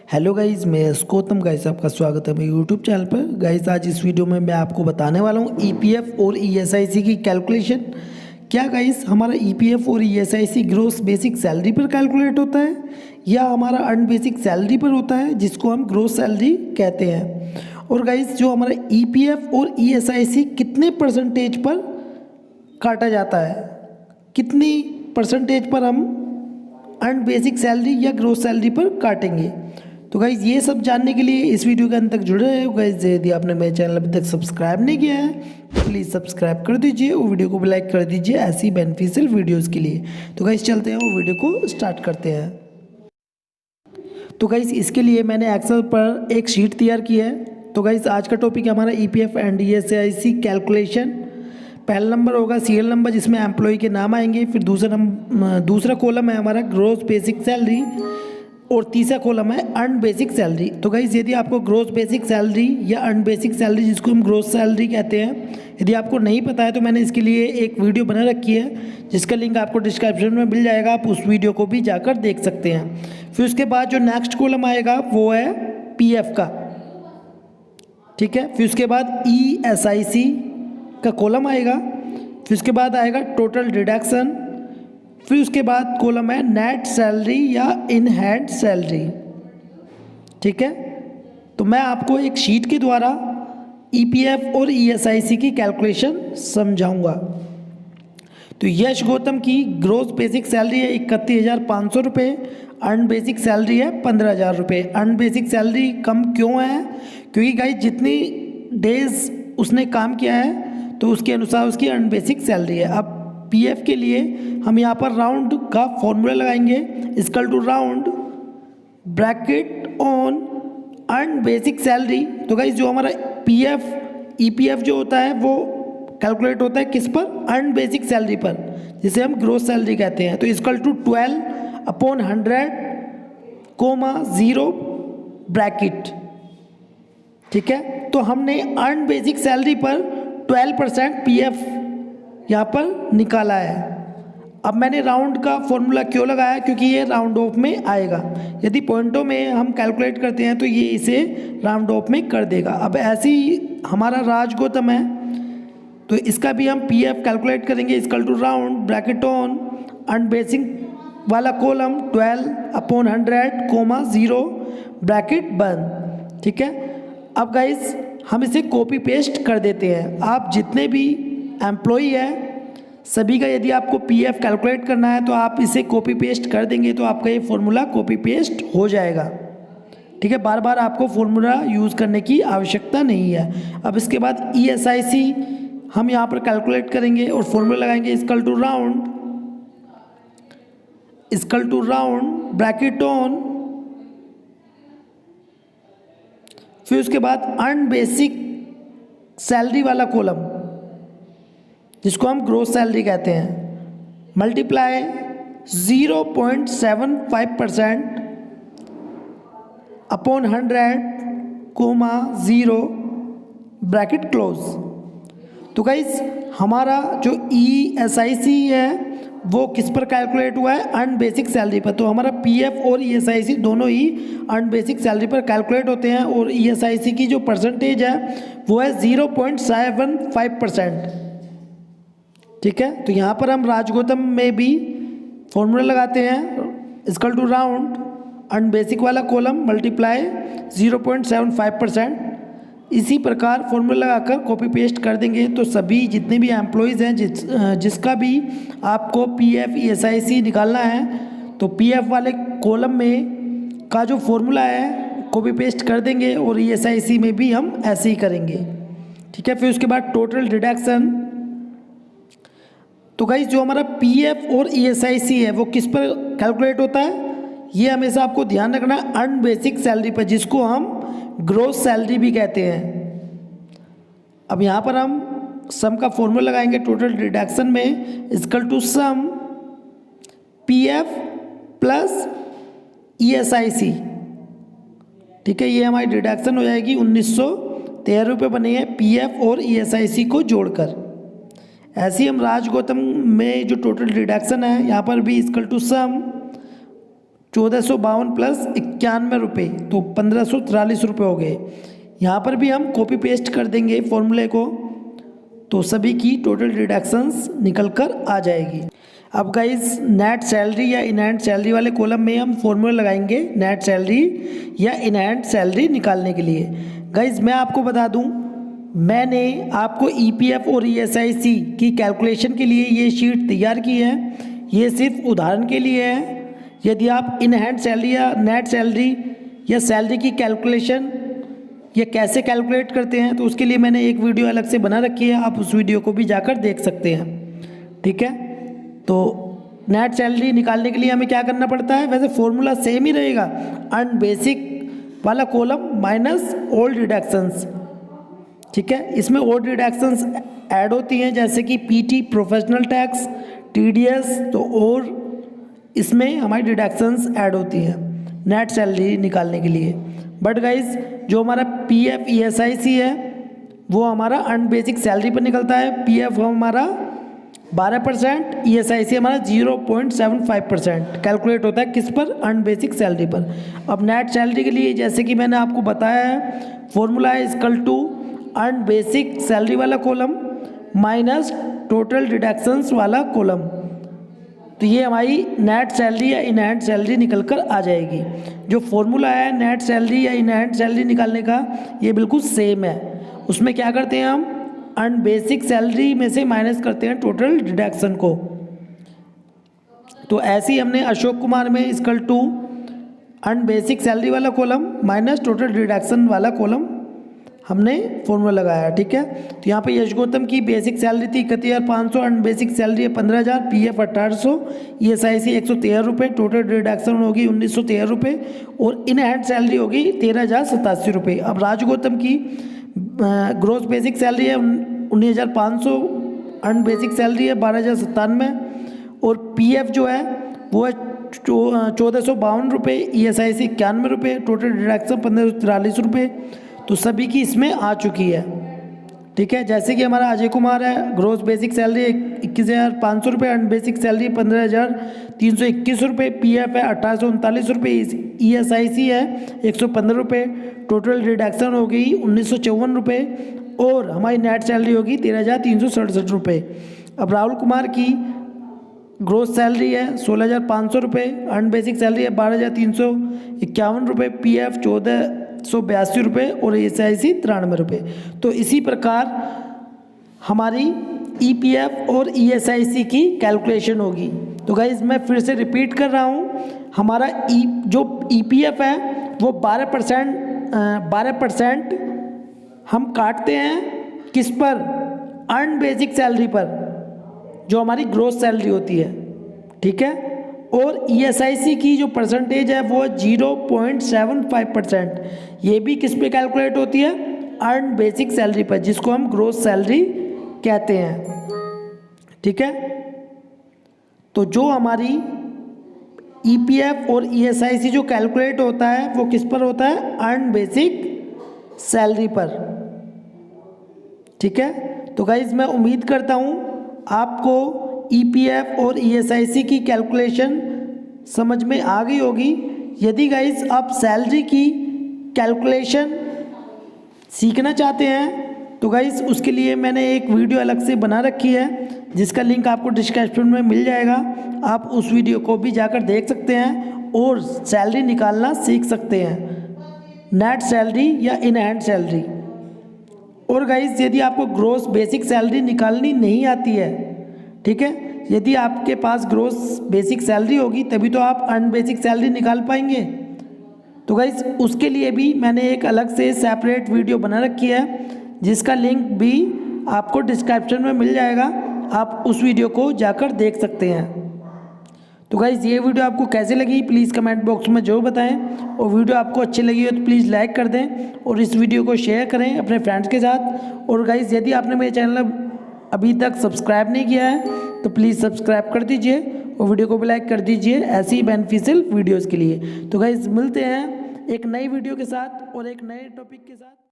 Hello guys, मैं Gautam. Guys आपका स्वागत है मेरे यूट्यूब चैनल पर। गाइस आज इस वीडियो में मैं आपको बताने वाला हूँ ईपीएफ और ईएसआईसी की कैलकुलेशन। क्या गाइस हमारा ईपीएफ और ईएसआईसी ग्रोस बेसिक सैलरी पर कैलकुलेट होता है या हमारा अर्न बेसिक सैलरी पर होता है, जिसको हम ग्रोस सैलरी कहते हैं। और गाइस जो हमारा ईपीएफ और ईएसआईसी कितने परसेंटेज पर काटा जाता है, कितनी परसेंटेज पर हम अर्न बेसिक सैलरी या ग्रोस सैलरी पर काटेंगे। तो गाइज़ ये सब जानने के लिए इस वीडियो के अंत तक जुड़े रहे हो। गाइज़ यदि आपने मेरे चैनल अभी तक सब्सक्राइब नहीं किया है तो प्लीज़ सब्सक्राइब कर दीजिए और वीडियो को भी लाइक कर दीजिए ऐसी बेनिफिशियल वीडियोस के लिए। तो गाइज़ चलते हैं और वीडियो को स्टार्ट करते हैं। तो गाइज़ इसके लिए मैंने एक्सेल पर एक शीट तैयार की है। तो गाइज़ आज का टॉपिक है हमारा ईपीएफ एंड ईएसआईसी कैलकुलेशन। पहला नंबर होगा सीरियल नंबर, जिसमें एम्प्लॉय के नाम आएंगे। फिर दूसरा कॉलम है हमारा ग्रोस बेसिक सैलरी और तीसरा कॉलम है अर्न बेसिक सैलरी। तो गाइज़ यदि आपको ग्रोस बेसिक सैलरी या अर्न बेसिक सैलरी, जिसको हम ग्रोस सैलरी कहते हैं, यदि आपको नहीं पता है तो मैंने इसके लिए एक वीडियो बना रखी है, जिसका लिंक आपको डिस्क्रिप्शन में मिल जाएगा। आप उस वीडियो को भी जाकर देख सकते हैं। फिर उसके बाद जो नेक्स्ट कॉलम आएगा वो है पीएफ का, ठीक है। फिर उसके बाद ईएसआईसी का कॉलम आएगा। फिर उसके बाद आएगा टोटल डिडक्शन। फिर उसके बाद कॉलम है नेट सैलरी या इन हैंड सैलरी, ठीक है। तो मैं आपको एक शीट के द्वारा ईपीएफ और ईएसआईसी की कैलकुलेशन समझाऊंगा। तो यश गौतम की ग्रोस बेसिक सैलरी है 31,500 रुपये, अर्न बेसिक सैलरी है 15,000 रुपये। अर्न बेसिक सैलरी कम क्यों है? क्योंकि गाइस जितनी डेज उसने काम किया है तो उसके अनुसार उसकी अर्न बेसिक सैलरी है। अब पीएफ के लिए हम यहाँ पर राउंड का फॉर्मूला लगाएंगे, equal to round bracket on earn basic salary. तो गाइस जो हमारा पीएफ ईपीएफ जो होता है वो कैलकुलेट होता है किस पर? अर्न बेसिक सैलरी पर, जिसे हम ग्रोस सैलरी कहते हैं। तो इक्वल टू 12/100 0 ब्रैकेट, ठीक है। तो हमने अर्न बेसिक सैलरी पर 12% पीएफ यहाँ पर निकाला है। अब मैंने राउंड का फॉर्मूला क्यों लगाया? क्योंकि ये राउंड ऑफ में आएगा। यदि पॉइंटों में हम कैलकुलेट करते हैं तो ये इसे राउंड ऑफ में कर देगा। अब ऐसे ही हमारा राज गौतम है, तो इसका भी हम पीएफ कैलकुलेट करेंगे, equal to round bracket on earn basic वाला कॉलम 12/100 0 ब्रैकेट बंद, ठीक है। अब गाइस हम इसे कॉपी पेस्ट कर देते हैं। आप जितने भी एम्प्लॉई है सभी का यदि आपको पीएफ कैलकुलेट करना है तो आप इसे कॉपी पेस्ट कर देंगे तो आपका ये फॉर्मूला कॉपी पेस्ट हो जाएगा, ठीक है। बार बार आपको फॉर्मूला यूज़ करने की आवश्यकता नहीं है। अब इसके बाद ईएसआईसी हम यहाँ पर कैलकुलेट करेंगे और फॉर्मूला लगाएंगे, equal to round bracket on, फिर उसके बाद अर्न बेसिक सैलरी वाला कॉलम, जिसको हम ग्रोस सैलरी कहते हैं, मल्टीप्लाई 0.75% अपॉन 100 0 ब्रैकेट क्लोज। तो गाइस हमारा जो ईएसआईसी है वो किस पर कैलकुलेट हुआ है? अर्न बेसिक सैलरी पर। तो हमारा पीएफ और ईएसआईसी दोनों ही अर्न बेसिक सैलरी पर कैलकुलेट होते हैं और ईएसआईसी की जो परसेंटेज है वो है 0.75%, ठीक है। तो यहाँ पर हम राजगौतम में भी फॉर्मूला लगाते हैं, equal to round earn basic वाला कॉलम मल्टीप्लाई 0.75%। इसी प्रकार फॉर्मूला लगाकर कॉपी पेस्ट कर देंगे तो सभी जितने भी एम्प्लॉयज़ हैं जिसका भी आपको पीएफ ईएसआईसी निकालना है तो पीएफ वाले कॉलम में का जो फॉर्मूला है कॉपी पेस्ट कर देंगे और ईएसआईसी में भी हम ऐसे ही करेंगे, ठीक है। फिर उसके बाद टोटल डिडक्शन। तो गाइस जो हमारा पीएफ और ईएसआईसी है वो किस पर कैलकुलेट होता है? ये हमेशा आपको ध्यान रखना, अर्न बेसिक सैलरी पर, जिसको हम ग्रोस सैलरी भी कहते हैं। अब यहाँ पर हम सम का फॉर्मूला लगाएंगे टोटल डिडक्शन में, equal to sum PF plus ESIC, ठीक है। ये हमारी डिडक्शन हो जाएगी 1913 रुपये बने हैं पीएफ और ईएसआईसी को जोड़कर। ऐसे ही हम राज गौतम में जो टोटल डिडक्शन है यहाँ पर भी इक्वल टू सम 1452 प्लस 91 रुपये, तो 1543 रुपये हो गए। यहाँ पर भी हम कॉपी पेस्ट कर देंगे फॉर्मूले को, तो सभी की टोटल डिडक्शंस निकल कर आ जाएगी। अब गाइस नेट सैलरी या इन हैंड सैलरी वाले कॉलम में हम फॉर्मूला लगाएंगे नेट सैलरी या इन हैंड सैलरी निकालने के लिए। गाइस मैं आपको बता दूं, मैंने आपको ईपीएफ और ईएसआईसी की कैलकुलेशन के लिए ये शीट तैयार की है। ये सिर्फ उदाहरण के लिए है। यदि आप इन हैंड सैलरी या नेट सैलरी या सैलरी की कैलकुलेशन ये कैसे कैलकुलेट करते हैं, तो उसके लिए मैंने एक वीडियो अलग से बना रखी है, आप उस वीडियो को भी जाकर देख सकते हैं। ठीक है, तो नेट सैलरी निकालने के लिए हमें क्या करना पड़ता है, वैसे फॉर्मूला सेम ही रहेगा, अर्न बेसिक वाला कॉलम माइनस ऑल डिडक्शंस। ठीक है, इसमें और डिडक्शंस ऐड होती हैं जैसे कि पीटी प्रोफेशनल टैक्स, टीडीएस, तो और इसमें हमारी डिडक्शंस ऐड होती हैं नेट सैलरी निकालने के लिए। बट गाइज जो हमारा पीएफ ईएसआईसी है वो हमारा अर्न बेसिक सैलरी पर निकलता है। पीएफ हमारा 12%, ईएसआईसी हमारा 0.75% कैलकुलेट होता है किस पर, अर्न बेसिक सैलरी पर। अब नेट सैलरी के लिए जैसे कि मैंने आपको बताया है, फॉर्मूला है equal to earn basic salary वाला कॉलम माइनस टोटल डिडक्शंस वाला कॉलम। तो ये हमारी नेट सैलरी या इन हैंड सैलरी निकल कर आ जाएगी। जो फॉर्मूला है नेट सैलरी या इन हैंड सैलरी निकालने का ये बिल्कुल सेम है। उसमें क्या करते हैं, हम अर्न बेसिक सैलरी में से माइनस करते हैं टोटल डिडक्शन को। तो ऐसे ही हमने अशोक कुमार में equal to earn basic salary वाला कॉलम माइनस टोटल डिडक्शन वाला कॉलम हमने फॉर्मूला लगाया। ठीक है, तो यहाँ पे यश गौतम की बेसिक सैलरी थी 31,500, अर्न बेसिक सैलरी है 15,000, पीएफ 1800, ईएसआईसी 113 रुपये, टोटल डिडक्शन होगी 1913 रुपये और इन हैंड सैलरी होगी 13,087 रुपये। अब राज गौतम की ग्रोस बेसिक सैलरी है 19,500, अर्न बेसिक सैलरी है 12,097 और पीएफ जो है वो है 1452 रुपये, ईएसआईसी 91 रुपये, टोटल डिडक्शन 1543 रुपये। तो सभी की इसमें आ चुकी है। ठीक है, जैसे कि हमारा अजय कुमार है, ग्रोस बेसिक सैलरी 21,500 रुपये, अर्न बेसिक सैलरी 15,321 रुपये, पीएफ है 1839 रुपये, ईएसआईसी है 115 रुपये, टोटल डिडक्शन हो गई 1954 रुपये और हमारी नेट सैलरी होगी 13,367 रुपये। अब राहुल कुमार की ग्रोस सैलरी है 16,500 रुपये, अर्न बेसिक सैलरी है 12,351 रुपये, पीएफ 1,482 रुपये और ईएसआईसी 93 रुपये। तो इसी प्रकार हमारी ईपीएफ और ईएसआईसी की कैलकुलेशन होगी। तो गाइज मैं फिर से रिपीट कर रहा हूँ, हमारा जो ईपीएफ है वो 12% हम काटते हैं किस पर, अर्न बेसिक सैलरी पर, जो हमारी ग्रोस सैलरी होती है। ठीक है, और ईएसआईसी की जो परसेंटेज है वो 0.75%। ये भी किस पे कैलकुलेट होती है, अर्न बेसिक सैलरी पर, जिसको हम ग्रोस सैलरी कहते हैं। ठीक है, तो जो हमारी ईपीएफ और ईएसआईसी जो कैलकुलेट होता है वो किस पर होता है, अर्न बेसिक सैलरी पर। ठीक है, तो गाइज मैं उम्मीद करता हूँ आपको ईपीएफ और ईएसआईसी की कैलकुलेशन समझ में आ गई होगी। यदि गाइस आप सैलरी की कैलकुलेशन सीखना चाहते हैं तो गाइस उसके लिए मैंने एक वीडियो अलग से बना रखी है जिसका लिंक आपको डिस्क्रिप्शन में मिल जाएगा। आप उस वीडियो को भी जाकर देख सकते हैं और सैलरी निकालना सीख सकते हैं, नेट सैलरी या इन हैंड सैलरी। और गाइस यदि आपको ग्रोस बेसिक सैलरी निकालनी नहीं आती है, ठीक है, यदि आपके पास ग्रोस बेसिक सैलरी होगी तभी तो आप अर्न बेसिक सैलरी निकाल पाएंगे। तो गाइस उसके लिए भी मैंने एक अलग से सेपरेट वीडियो बना रखी है जिसका लिंक भी आपको डिस्क्रिप्शन में मिल जाएगा, आप उस वीडियो को जाकर देख सकते हैं। तो गाइस ये वीडियो आपको कैसे लगी प्लीज़ कमेंट बॉक्स में जरूर बताएं, और वीडियो आपको अच्छी लगी हो तो प्लीज़ लाइक कर दें और इस वीडियो को शेयर करें अपने फ्रेंड्स के साथ। और गाइस यदि आपने मेरे चैनल अभी तक सब्सक्राइब नहीं किया है तो प्लीज़ सब्सक्राइब कर दीजिए और वीडियो को भी लाइक कर दीजिए ऐसी ही बेनिफिशियल वीडियोज़ के लिए। तो गाइस मिलते हैं एक नई वीडियो के साथ और एक नए टॉपिक के साथ।